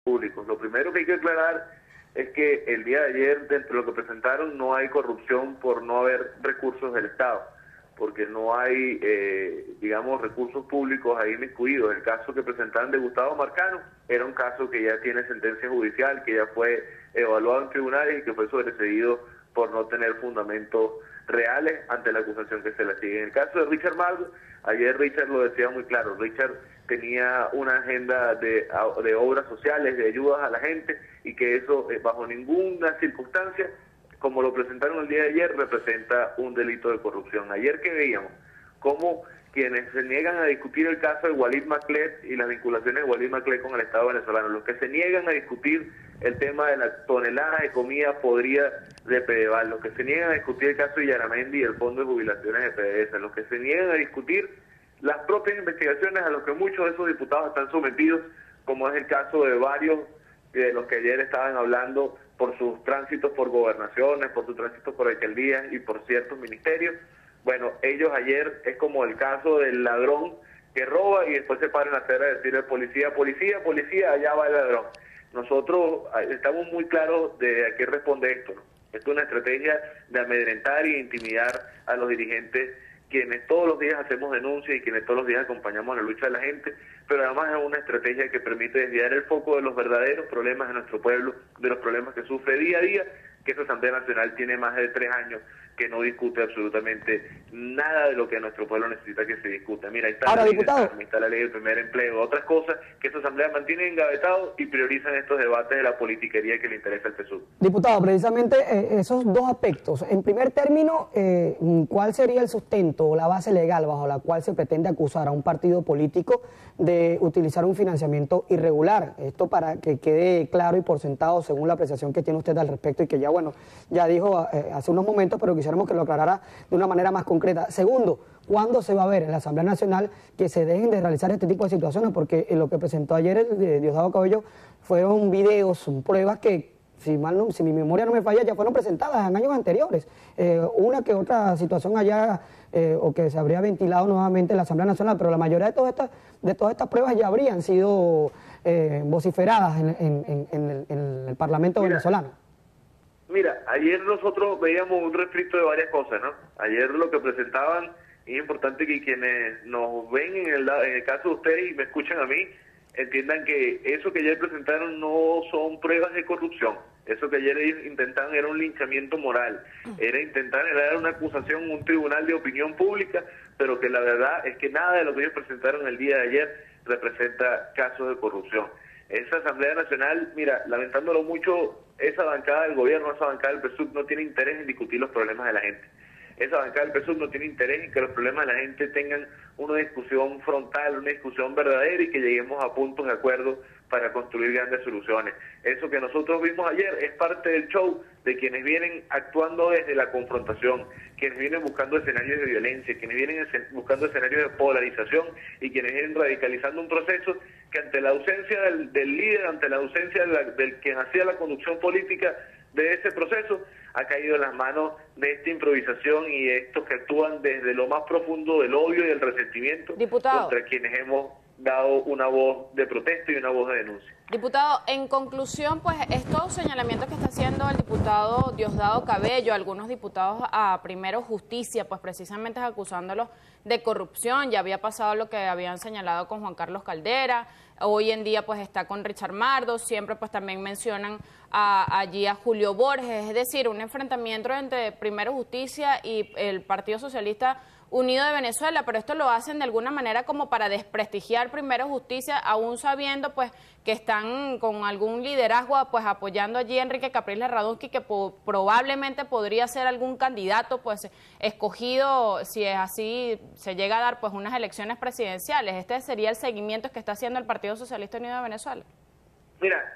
públicos. Lo primero que hay que aclarar es que el día de ayer, dentro de lo que presentaron, no hay corrupción por no haber recursos del Estado, porque no hay, digamos, recursos públicos ahí inmiscuidos. El caso que presentaron de Gustavo Marcano era un caso que ya tiene sentencia judicial, que ya fue evaluado en tribunales y que fue sobreseído por no tener fundamentos reales ante la acusación que se le sigue. En el caso de Richard Mardo, ayer Richard lo decía muy claro. Richard tenía una agenda de obras sociales, de ayudas a la gente, y que eso, bajo ninguna circunstancia, como lo presentaron el día de ayer, representa un delito de corrupción. Ayer que veíamos cómo quienes se niegan a discutir el caso de Walid Maclet y las vinculaciones de Walid Maclet con el Estado venezolano, los que se niegan a discutir el tema de las toneladas de comida podrida de Pedeval, los que se niegan a discutir el caso de Yaramendi y el Fondo de Jubilaciones de PDVSA, los que se niegan a discutir las propias investigaciones a los que muchos de esos diputados están sometidos, como es el caso de varios de los que ayer estaban hablando por sus tránsitos por gobernaciones, por sus tránsitos por alcaldías y por ciertos ministerios. Bueno, ellos ayer es como el caso del ladrón que roba y después se para en la acera a decirle policía, policía, policía, allá va el ladrón. Nosotros estamos muy claros de a qué responde esto, ¿no? Esto es una estrategia de amedrentar y intimidar a los dirigentes, quienes todos los días hacemos denuncias y quienes todos los días acompañamos la lucha de la gente, pero además es una estrategia que permite desviar el foco de los verdaderos problemas de nuestro pueblo, de los problemas que sufre día a día, que esa Asamblea Nacional tiene más de 3 años que no discute absolutamente nada de lo que nuestro pueblo necesita que se discuta. Mira, ahí está, ahora, la ley diputado, de armas, está la ley del primer empleo, otras cosas que esa Asamblea mantiene engavetado y priorizan estos debates de la politiquería que le interesa al PSUV. diputado, precisamente esos dos aspectos. En primer término, ¿cuál sería el sustento o la base legal bajo la cual se pretende acusar a un partido político de utilizar un financiamiento irregular? Esto para que quede claro y por sentado según la apreciación que tiene usted al respecto y que ya, bueno, ya dijo hace unos momentos, pero quisiéramos que lo aclarara de una manera más concreta. Segundo, ¿cuándo se va a ver en la Asamblea Nacional que se dejen de realizar este tipo de situaciones? Porque lo que presentó ayer el Diosdado Cabello fueron videos, pruebas que, si mi memoria no me falla, ya fueron presentadas en años anteriores. Una que otra situación allá, o que se habría ventilado nuevamente en la Asamblea Nacional, pero la mayoría de todas estas pruebas ya habrían sido vociferadas en el Parlamento venezolano. Mira, ayer nosotros veíamos un refrito de varias cosas, ¿no? Ayer lo que presentaban, es importante que quienes nos ven en el caso de ustedes y me escuchan a mí, entiendan que eso que ayer presentaron no son pruebas de corrupción. Eso que ayer ellos intentaban era un linchamiento moral, era intentar dar una acusación en un tribunal de opinión pública, pero que la verdad es que nada de lo que ellos presentaron el día de ayer representa casos de corrupción. Esa Asamblea Nacional, mira, lamentándolo mucho, esa bancada del gobierno, esa bancada del PSUV no tiene interés en discutir los problemas de la gente. Esa bancada del PSUV no tiene interés en que los problemas de la gente tengan una discusión frontal, una discusión verdadera y que lleguemos a puntos de acuerdo para construir grandes soluciones. Eso que nosotros vimos ayer es parte del show de quienes vienen actuando desde la confrontación, quienes vienen buscando escenarios de violencia, quienes vienen buscando escenarios de polarización y quienes vienen radicalizando un proceso que ante la ausencia del líder, ante la ausencia del quien hacía la conducción política de ese proceso, ha caído en las manos de esta improvisación y de estos que actúan desde lo más profundo del odio y del resentimiento contra quienes hemos dado una voz de protesta y una voz de denuncia. Diputado, en conclusión, pues estos señalamientos que está haciendo el diputado Diosdado Cabello, algunos diputados a Primero Justicia, pues precisamente acusándolos de corrupción, ya había pasado lo que habían señalado con Juan Carlos Caldera, hoy en día pues está con Richard Mardo, siempre pues también mencionan allí a Julio Borges, es decir, un enfrentamiento entre Primero Justicia y el Partido Socialista Unido de Venezuela, pero esto lo hacen de alguna manera como para desprestigiar Primero Justicia, aún sabiendo pues que están con algún liderazgo pues apoyando allí a Enrique Capriles Radunski, que probablemente podría ser algún candidato pues escogido, si es así, se llega a dar pues unas elecciones presidenciales. Este sería el seguimiento que está haciendo el Partido Socialista Unido de Venezuela. Mira,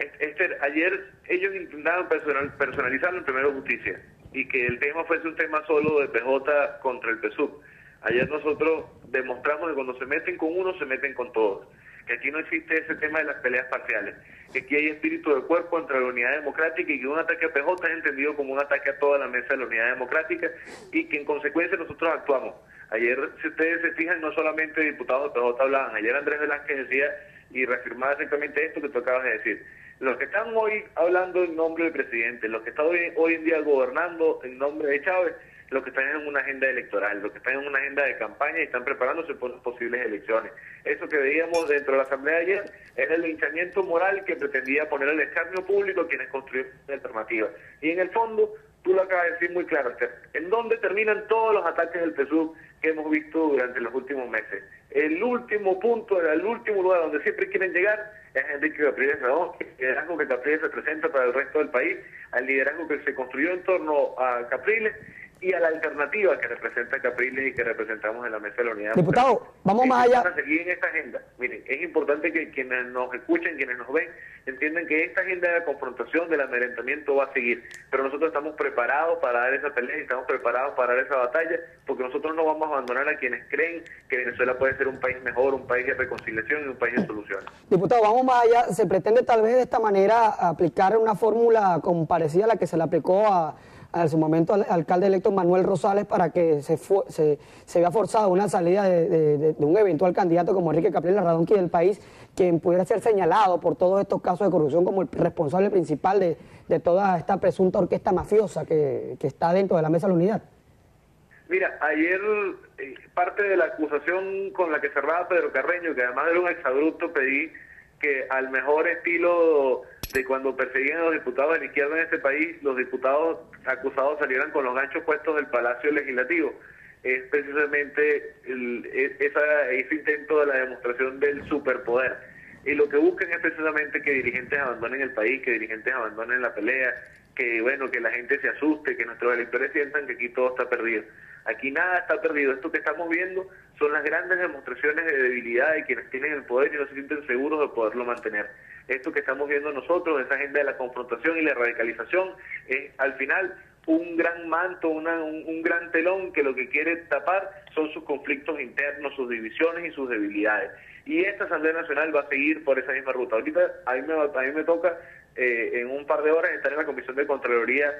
ayer ellos intentaban personalizarlo en Primero Justicia y que el tema fuese un tema solo de PJ contra el PSUV. Ayer nosotros demostramos que cuando se meten con uno, se meten con todos. Que aquí no existe ese tema de las peleas parciales. Que aquí hay espíritu de cuerpo entre la unidad democrática y que un ataque a PJ es entendido como un ataque a toda la mesa de la unidad democrática y que en consecuencia nosotros actuamos. Ayer, si ustedes se fijan, no solamente diputados de PJ hablaban. Ayer Andrés Velázquez decía y reafirmaba exactamente esto que tú acabas de decir. Los que están hoy hablando en nombre del presidente, los que están hoy en día gobernando en nombre de Chávez, los que están en una agenda electoral, los que están en una agenda de campaña y están preparándose por las posibles elecciones. Eso que veíamos dentro de la Asamblea de ayer era el linchamiento moral que pretendía poner al escarnio público quienes construyeron una alternativa. Y en el fondo, tú lo acabas de decir muy claro, Esther, ¿en dónde terminan todos los ataques del PSUV que hemos visto durante los últimos meses? El último punto, el último lugar donde siempre quieren llegar es Enrique Capriles Radón, el liderazgo que Capriles representa para el resto del país, al liderazgo que se construyó en torno a Capriles y a la alternativa que representa Capriles y que representamos en la Mesa de la Unidad. Diputado, vamos más allá. Para seguir en esta agenda, miren, es importante que quienes nos escuchen, quienes nos ven, entiendan que esta agenda de la confrontación, del amedrentamiento va a seguir, pero nosotros estamos preparados para dar esa pelea y estamos preparados para dar esa batalla, porque nosotros no vamos a abandonar a quienes creen que Venezuela puede ser un país mejor, un país de reconciliación y un país de soluciones. Diputado, vamos más allá. ¿Se pretende tal vez de esta manera aplicar una fórmula parecida a la que se le aplicó a su momento al alcalde electo Manuel Rosales para que se vea forzada una salida de un eventual candidato como Enrique Capriles Radón del país, quien pudiera ser señalado por todos estos casos de corrupción como el responsable principal de toda esta presunta orquesta mafiosa que está dentro de la Mesa de la Unidad? Mira, ayer parte de la acusación con la que cerraba Pedro Carreño, que además era un exabrupto, pedí que al mejor estilo de cuando perseguían a los diputados de la izquierda en este país, los diputados acusados salieran con los ganchos puestos del Palacio Legislativo. Es precisamente ese intento de la demostración del superpoder. Y lo que buscan es precisamente que dirigentes abandonen el país, que dirigentes abandonen la pelea, que que la gente se asuste, que nuestros electores sientan que aquí todo está perdido. Aquí nada está perdido. Esto que estamos viendo son las grandes demostraciones de debilidad de quienes tienen el poder y no se sienten seguros de poderlo mantener. Esto que estamos viendo nosotros, esa agenda de la confrontación y la radicalización, es al final un gran manto, un gran telón que lo que quiere tapar son sus conflictos internos, sus divisiones y sus debilidades. Y esta Asamblea Nacional va a seguir por esa misma ruta. Ahorita a mí me toca en un par de horas estar en la Comisión de Contraloría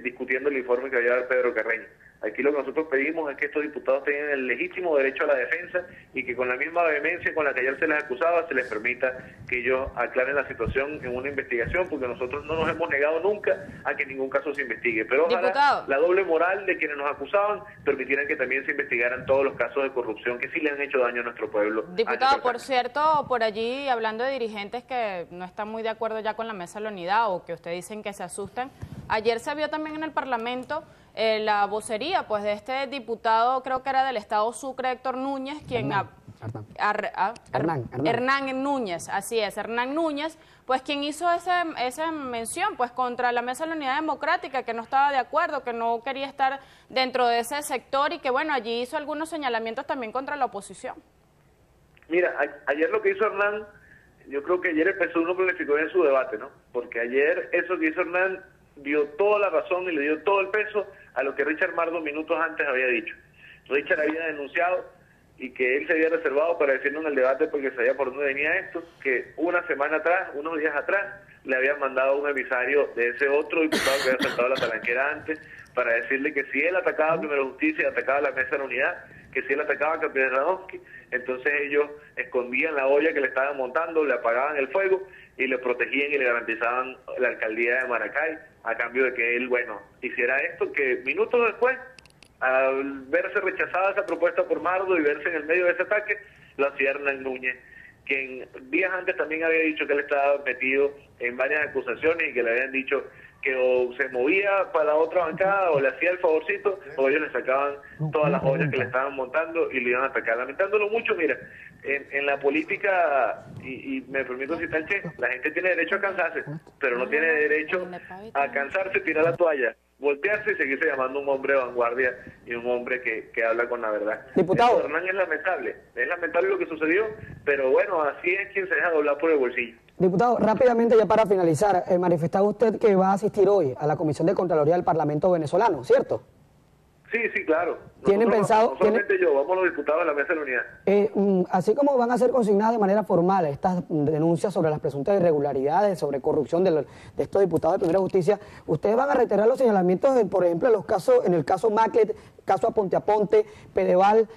discutiendo el informe que va a llevar Pedro Carreño. Aquí lo que nosotros pedimos es que estos diputados tengan el legítimo derecho a la defensa y que con la misma vehemencia con la que ayer se les acusaba se les permita que ellos aclaren la situación en una investigación, porque nosotros no nos hemos negado nunca a que ningún caso se investigue. Pero ojalá Diputado, la doble moral de quienes nos acusaban permitieran que también se investigaran todos los casos de corrupción que sí le han hecho daño a nuestro pueblo. Diputado, por cierto, por allí hablando de dirigentes que no están muy de acuerdo ya con la Mesa de la Unidad o que ustedes dicen que se asustan, ayer se vio también en el Parlamento la vocería pues de este diputado, creo que era del Estado Sucre, Héctor Núñez, quien Hernán Núñez, así es, Hernán Núñez, pues quien hizo esa mención pues contra la Mesa de la Unidad Democrática, que no estaba de acuerdo, que no quería estar dentro de ese sector y que bueno, allí hizo algunos señalamientos también contra la oposición. Mira, ayer lo que hizo Hernán, yo creo que ayer empezó uno planificó bien su debate, ¿no? Porque ayer eso que hizo Hernán dio toda la razón y le dio todo el peso a lo que Richard Mardo minutos antes había dicho. Richard había denunciado y que él se había reservado para decirlo en el debate porque sabía por dónde venía esto, que una semana atrás, unos días atrás, le habían mandado un emisario de ese otro diputado que había saltado la talanquera antes para decirle que si él atacaba a Primera Justicia y atacaba a la Mesa de la Unidad, que si él atacaba a Capriles Radón, entonces ellos escondían la olla que le estaban montando, le apagaban el fuego y le protegían y le garantizaban la alcaldía de Maracay a cambio de que él, hiciera esto, que minutos después, al verse rechazada esa propuesta por Mardo y verse en el medio de ese ataque, lo hacía Hernán Núñez, quien días antes también había dicho que él estaba metido en varias acusaciones y que le habían dicho que o se movía para la otra bancada o le hacía el favorcito o ellos le sacaban todas las ollas que le estaban montando y le iban a atacar. Lamentándolo mucho, mira, en la política, y me permito citar, la gente tiene derecho a cansarse, pero no tiene derecho a cansarse, tirar la toalla, voltearse y seguirse llamando un hombre de vanguardia y un hombre que habla con la verdad. Diputado. Hernán es lamentable lo que sucedió, pero bueno, así es quien se deja doblar por el bolsillo. Diputado, rápidamente ya para finalizar, manifestaba usted que va a asistir hoy a la Comisión de Contraloría del Parlamento venezolano, ¿cierto? Sí, sí, claro. ¿Tienen pensado? No solamente yo, vamos los diputados a la mesa de la unidad. Así como van a ser consignadas de manera formal estas denuncias sobre las presuntas irregularidades, sobre corrupción de estos diputados de Primera Justicia, ¿ustedes van a reiterar los señalamientos, por ejemplo, en el caso Maclet, caso Aponte a Ponte, Pedeval,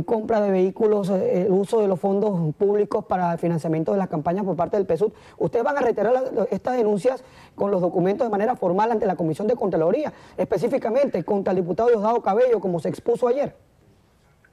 compra de vehículos, el uso de los fondos públicos para el financiamiento de las campañas por parte del PSUV? ¿Ustedes van a reiterar estas denuncias con los documentos de manera formal ante la Comisión de Contraloría, específicamente contra el diputado Diosdado Cabello, como se expuso ayer?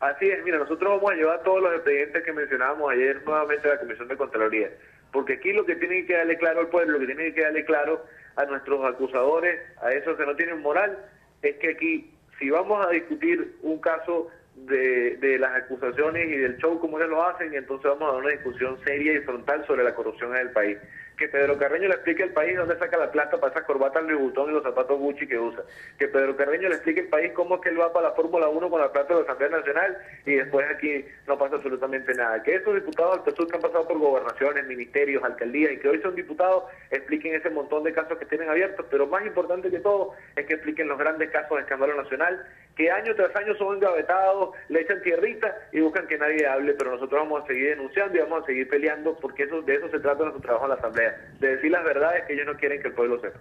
Así es, mira, nosotros vamos a llevar todos los expedientes que mencionábamos ayer nuevamente a la Comisión de Contraloría, porque aquí lo que tiene que darle claro al pueblo, lo que tiene que darle claro a nuestros acusadores, a esos que no tienen moral, es que aquí, si vamos a discutir un caso de las acusaciones y del show como ellos lo hacen, entonces vamos a dar una discusión seria y frontal sobre la corrupción en el país. Que Pedro Carreño le explique al país dónde saca la plata para esas corbatas Louis Vuitton y los zapatos Gucci que usa. Que Pedro Carreño le explique al país cómo es que él va para la Fórmula 1 con la plata de la Asamblea Nacional y después aquí no pasa absolutamente nada. Que esos diputados del PSUV que han pasado por gobernaciones, ministerios, alcaldías y que hoy son diputados expliquen ese montón de casos que tienen abiertos, pero más importante que todo es que expliquen los grandes casos de escándalo nacional que año tras año son engavetados, le echan tierrita y buscan que nadie hable, pero nosotros vamos a seguir denunciando y vamos a seguir peleando porque de eso se trata nuestro trabajo en la Asamblea, de decir las verdades que ellos no quieren que el pueblo sepa.